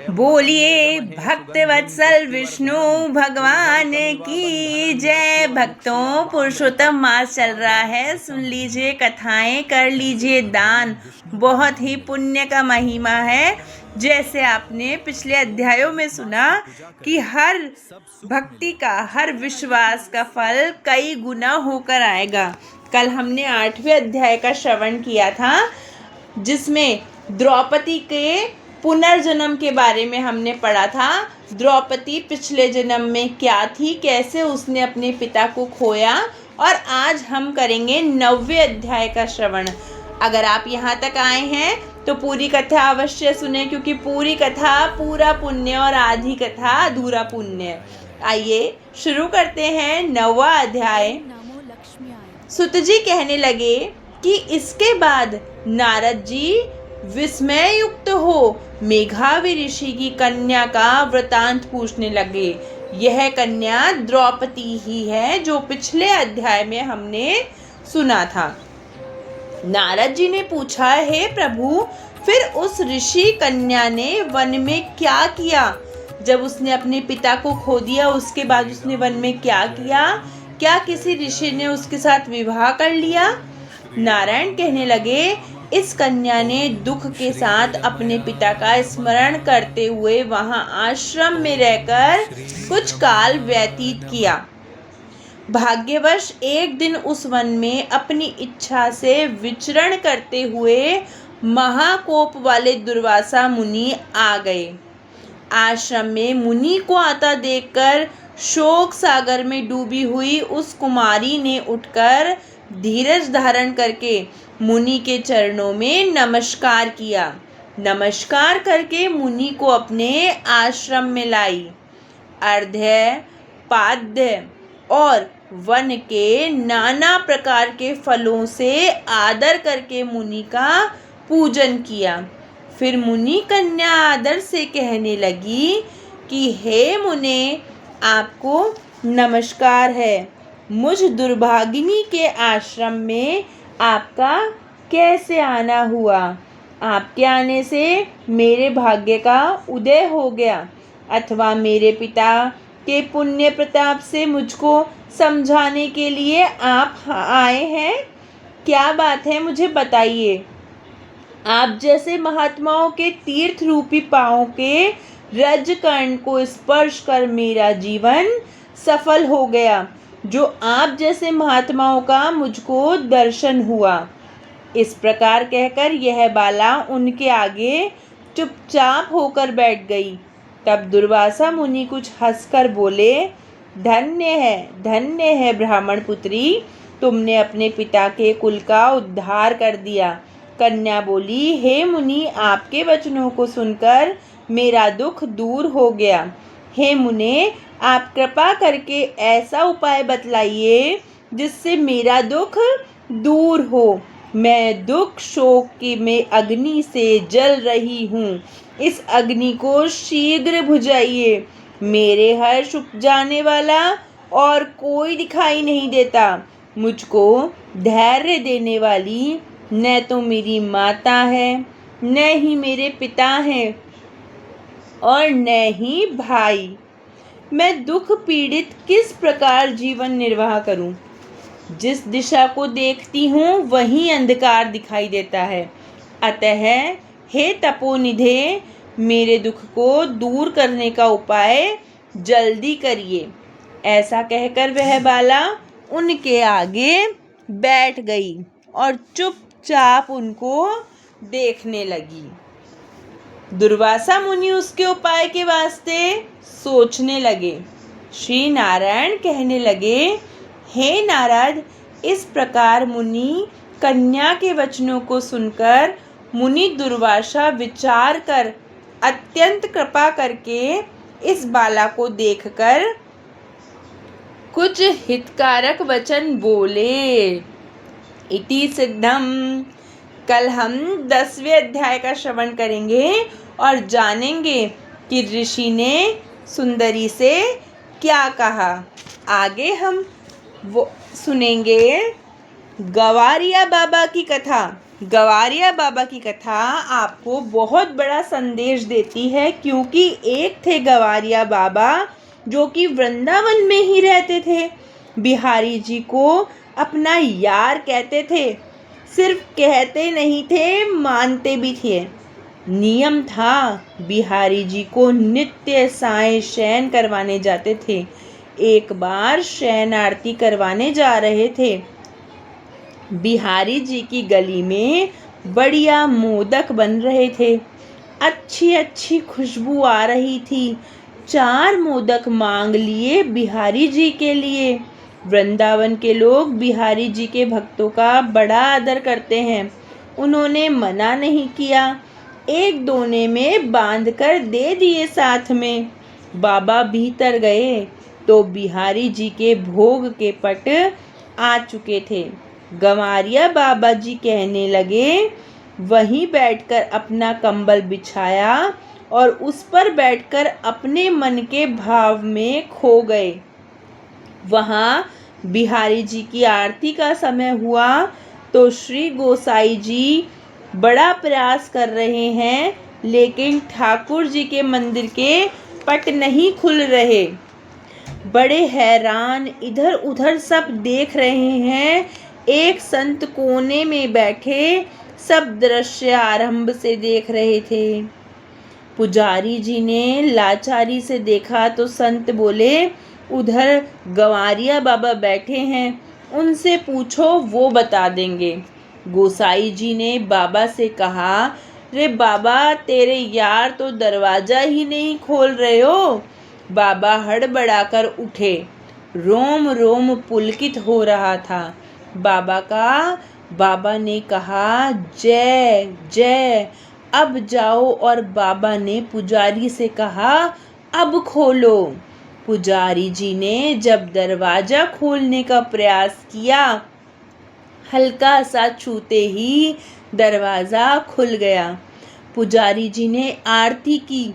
बोलिए भक्त वत्सल विष्णु भगवान की जय। भक्तों, पुरुषोत्तम मास चल रहा है, सुन लीजिए कथाएं, कर लीजिए दान। बहुत ही पुण्य का महिमा है। जैसे आपने पिछले अध्यायों में सुना कि हर भक्ति का, हर विश्वास का फल कई गुना होकर आएगा। कल हमने 8वें अध्याय का श्रवण किया था, जिसमें द्रौपदी के पुनर्जन्म के बारे में हमने पढ़ा था। द्रौपदी पिछले जन्म में क्या थी, कैसे उसने अपने पिता को खोया, और आज हम करेंगे 9वें अध्याय का श्रवण। अगर आप यहाँ तक आए हैं तो पूरी कथा अवश्य सुने, क्योंकि पूरी कथा पूरा पुण्य और आधी कथा अधूरा पुण्य। आइए शुरू करते हैं 9वां अध्याय। सुत जी कहने लगे कि इसके बाद नारद जी विस्मय युक्त हो मेघावी ऋषि की कन्या का वृतांत पूछने लगे। यह कन्या द्रौपदी ही है जो पिछले अध्याय में हमने सुना था। नारद जी ने पूछा, हे प्रभु, फिर उस ऋषि कन्या ने वन में क्या किया? जब उसने अपने पिता को खो दिया, उसके बाद उसने वन में क्या किया? क्या किसी ऋषि ने उसके साथ विवाह कर लिया? नारायण कहने लगे, इस कन्या ने दुख के साथ अपने पिता का स्मरण करते हुए वहां आश्रम में रहकर कुछ काल व्यतीत किया। भाग्यवश एक दिन उस वन में अपनी इच्छा से विचरण करते हुए महाकोप वाले दुर्वासा मुनि आ गए। आश्रम में मुनि को आता देखकर शोक सागर में डूबी हुई उस कुमारी ने उठकर धीरज धारण करके मुनि के चरणों में नमस्कार किया। नमस्कार करके मुनि को अपने आश्रम में लाई। अर्घ्य, पाद्य और वन के नाना प्रकार के फलों से आदर करके मुनि का पूजन किया। फिर मुनि कन्या आदर से कहने लगी कि हे मुने, आपको नमस्कार है। मुझ दुर्भागिनी के आश्रम में आपका कैसे आना हुआ? आपके आने से मेरे भाग्य का उदय हो गया, अथवा मेरे पिता के पुण्य प्रताप से मुझको समझाने के लिए आप आए हैं? क्या बात है, मुझे बताइए। आप जैसे महात्माओं के तीर्थ रूपी पांवों के रजकर्ण को स्पर्श कर मेरा जीवन सफल हो गया, जो आप जैसे महात्माओं का मुझको दर्शन हुआ। इस प्रकार कहकर यह बाला उनके आगे चुपचाप होकर बैठ गई। तब दुर्वासा मुनि कुछ हंसकर बोले, धन्य है ब्राह्मण पुत्री, तुमने अपने पिता के कुल का उद्धार कर दिया। कन्या बोली, हे मुनि, आपके वचनों को सुनकर मेरा दुख दूर हो गया। हे मुने, आप कृपा करके ऐसा उपाय बतलाइए जिससे मेरा दुख दूर हो। मैं दुख शोक की में अग्नि से जल रही हूँ। इस अग्नि को शीघ्र बुझाइए। मेरे हर्ष उपजाने वाला और कोई दिखाई नहीं देता। मुझको धैर्य देने वाली न तो मेरी माता है, न ही मेरे पिता हैं, और न ही भाई। मैं दुख पीड़ित किस प्रकार जीवन निर्वाह करूं? जिस दिशा को देखती हूँ वहीं अंधकार दिखाई देता है। अतः हे तपोनिधे, मेरे दुख को दूर करने का उपाय जल्दी करिए। ऐसा कहकर वह बाला उनके आगे बैठ गई और चुपचाप उनको देखने लगी। दुर्वासा मुनि उसके उपाय के वास्ते सोचने लगे। श्री नारायण कहने लगे, हे नारद, इस प्रकार मुनि कन्या के वचनों को सुनकर मुनि दुर्वासा विचार कर अत्यंत कृपा करके इस बाला को देखकर कुछ हितकारक वचन बोले। इति सिद्धम। कल हम 10वें अध्याय का श्रवण करेंगे और जानेंगे कि ऋषि ने सुंदरी से क्या कहा। आगे हम वो सुनेंगे गवारिया बाबा की कथा। गवारिया बाबा की कथा आपको बहुत बड़ा संदेश देती है, क्योंकि एक थे गवारिया बाबा जो कि वृंदावन में ही रहते थे। बिहारी जी को अपना यार कहते थे। सिर्फ कहते नहीं थे, मानते भी थे। नियम था, बिहारी जी को नित्य सायं शयन करवाने जाते थे। एक बार शयन आरती करवाने जा रहे थे। बिहारी जी की गली में बढ़िया मोदक बन रहे थे। अच्छी अच्छी खुशबू आ रही थी। 4 मोदक मांग लिए बिहारी जी के लिए। वृंदावन के लोग बिहारी जी के भक्तों का बड़ा आदर करते हैं। उन्होंने मना नहीं किया, एक दोने में बांधकर दे दिए साथ में। बाबा भीतर गए तो बिहारी जी के भोग के पट आ चुके थे। गंवारिया बाबा जी कहने लगे, वहीं बैठकर अपना कंबल बिछाया और उस पर बैठकर अपने मन के भाव में खो गए। वहाँ बिहारी जी की आरती का समय हुआ तो श्री गोसाई जी बड़ा प्रयास कर रहे हैं, लेकिन ठाकुर जी के मंदिर के पट नहीं खुल रहे। बड़े हैरान इधर उधर सब देख रहे हैं। एक संत कोने में बैठे सब दृश्य आरंभ से देख रहे थे। पुजारी जी ने लाचारी से देखा तो संत बोले, उधर गंवारिया बाबा बैठे हैं, उनसे पूछो, वो बता देंगे। गोसाई जी ने बाबा से कहा, रे बाबा, तेरे यार तो दरवाजा ही नहीं खोल रहे हो। बाबा हड़बड़ाकर उठे। रोम रोम पुलकित हो रहा था बाबा ने कहा, जय जय, अब जाओ। और बाबा ने पुजारी से कहा, अब खोलो। पुजारी जी ने जब दरवाजा खोलने का प्रयास किया, हल्का सा छूते ही दरवाज़ा खुल गया। पुजारी जी ने आरती की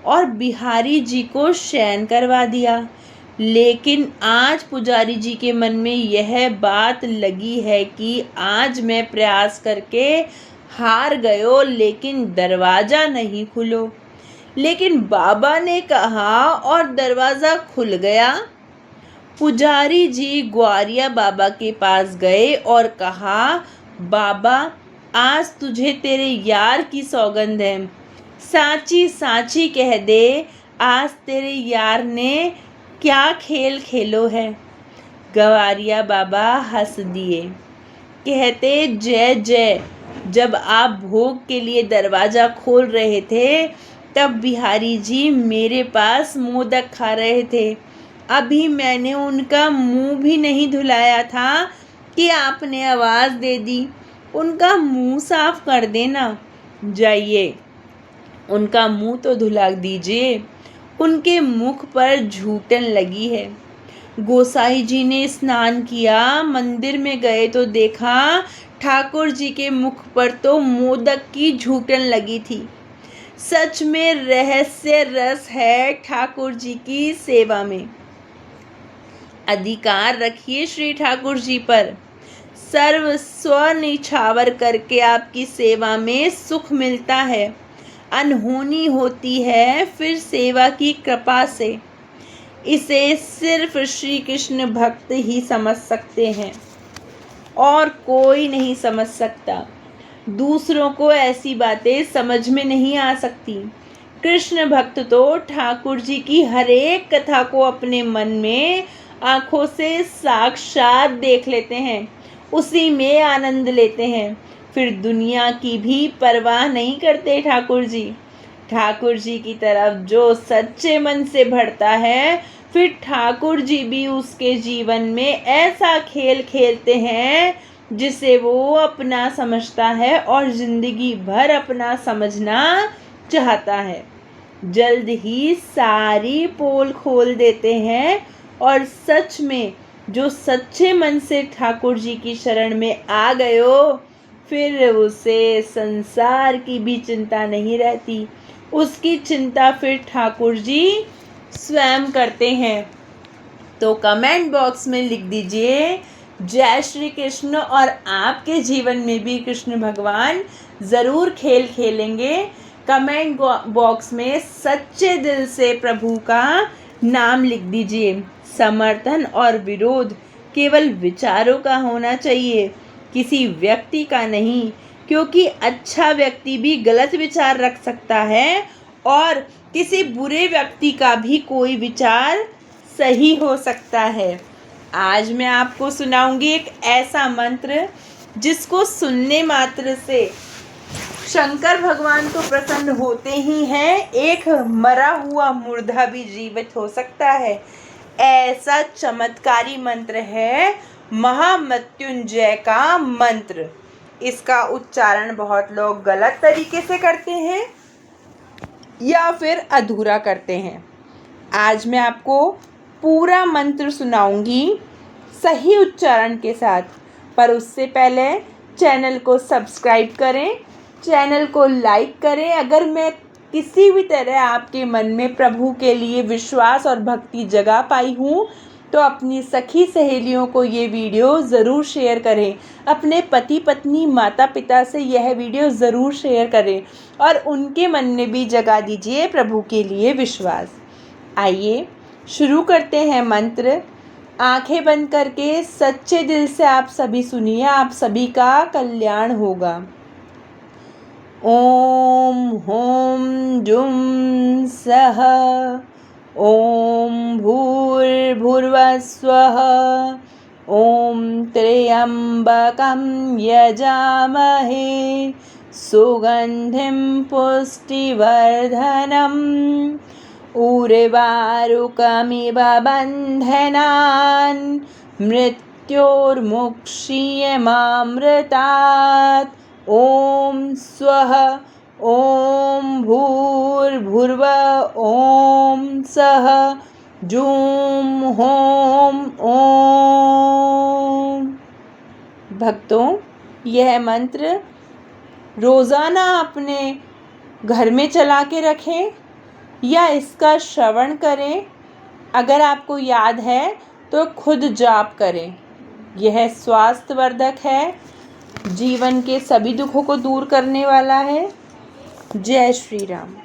और बिहारी जी को शयन करवा दिया। लेकिन आज पुजारी जी के मन में यह बात लगी है कि आज मैं प्रयास करके हार गयो, लेकिन दरवाज़ा नहीं खुलो। लेकिन बाबा ने कहा और दरवाज़ा खुल गया। पुजारी जी ग्वारिया बाबा के पास गए और कहा, बाबा, आज तुझे तेरे यार की सौगंध है, साची साची कह दे, आज तेरे यार ने क्या खेल खेलो है। गंवारिया बाबा हंस दिए, कहते, जय जय। जब आप भोग के लिए दरवाज़ा खोल रहे थे, तब बिहारी जी मेरे पास मोदक खा रहे थे। अभी मैंने उनका मुंह भी नहीं धुलाया था कि आपने आवाज़ दे दी, उनका मुंह साफ कर देना। जाइए, उनका मुंह तो धुला दीजिए, उनके मुख पर झूठन लगी है। गोसाई जी ने स्नान किया, मंदिर में गए तो देखा ठाकुर जी के मुख पर तो मोदक की झूठन लगी थी। सच में रहस्य रस है ठाकुर जी की सेवा में। अधिकार रखिए श्री ठाकुर जी पर। सर्वस्व निछावर करके आपकी सेवा में सुख मिलता है। अनहोनी होती है फिर सेवा की कृपा से। इसे सिर्फ श्री कृष्ण भक्त ही समझ सकते हैं और कोई नहीं समझ सकता। दूसरों को ऐसी बातें समझ में नहीं आ सकती। कृष्ण भक्त तो ठाकुर जी की हर एक कथा को अपने मन में आँखों से साक्षात देख लेते हैं, उसी में आनंद लेते हैं। फिर दुनिया की भी परवाह नहीं करते ठाकुर जी। ठाकुर जी की तरफ जो सच्चे मन से बढ़ता है, फिर ठाकुर जी भी उसके जीवन में ऐसा खेल खेलते हैं जिसे वो अपना समझता है और जिंदगी भर अपना समझना चाहता है। जल्द ही सारी पोल खोल देते हैं और सच में जो सच्चे मन से ठाकुर जी की शरण में आ गयो, फिर उसे संसार की भी चिंता नहीं रहती। उसकी चिंता फिर ठाकुर जी स्वयं करते हैं। तो कमेंट बॉक्स में लिख दीजिए, जय श्री कृष्ण। और आपके जीवन में भी कृष्ण भगवान ज़रूर खेल खेलेंगे। कमेंट बॉक्स में सच्चे दिल से प्रभु का नाम लिख दीजिए। समर्थन और विरोध केवल विचारों का होना चाहिए, किसी व्यक्ति का नहीं, क्योंकि अच्छा व्यक्ति भी गलत विचार रख सकता है और किसी बुरे व्यक्ति का भी कोई विचार सही हो सकता है। आज मैं आपको सुनाऊंगी एक ऐसा मंत्र जिसको सुनने मात्र से शंकर भगवान तो प्रसन्न होते ही हैं, एक मरा हुआ मुर्दा भी जीवित हो सकता है। ऐसा चमत्कारी मंत्र है महामृत्युंजय का मंत्र। इसका उच्चारण बहुत लोग गलत तरीके से करते हैं या फिर अधूरा करते हैं। आज मैं आपको पूरा मंत्र सुनाऊंगी सही उच्चारण के साथ, पर उससे पहले चैनल को सब्सक्राइब करें, चैनल को लाइक करें। अगर मैं किसी भी तरह आपके मन में प्रभु के लिए विश्वास और भक्ति जगा पाई हूँ तो अपनी सखी सहेलियों को ये वीडियो ज़रूर शेयर करें। अपने पति पत्नी माता पिता से यह वीडियो ज़रूर शेयर करें और उनके मन में भी जगा दीजिए प्रभु के लिए विश्वास। आइए शुरू करते हैं मंत्र। आंखें बंद करके सच्चे दिल से आप सभी सुनिए, आप सभी का कल्याण होगा। ओम होम जुम सह ओम भूर्भुवः स्वः ओम त्र्यंबकं यजामहे सुगंधिं पुष्टिवर्धनम् उर्वारुकमिव बन्धनान् मृत्योर्मुक्षीयमामृतात्। ओम स्वः ओम भूर्भुवः ओम सः जूम होम ओम। भक्तों, यह मंत्र रोज़ाना अपने घर में चला के रखें या इसका श्रवण करें। अगर आपको याद है तो खुद जाप करें। यह स्वास्थ्यवर्धक है, जीवन के सभी दुखों को दूर करने वाला है। जय श्री राम।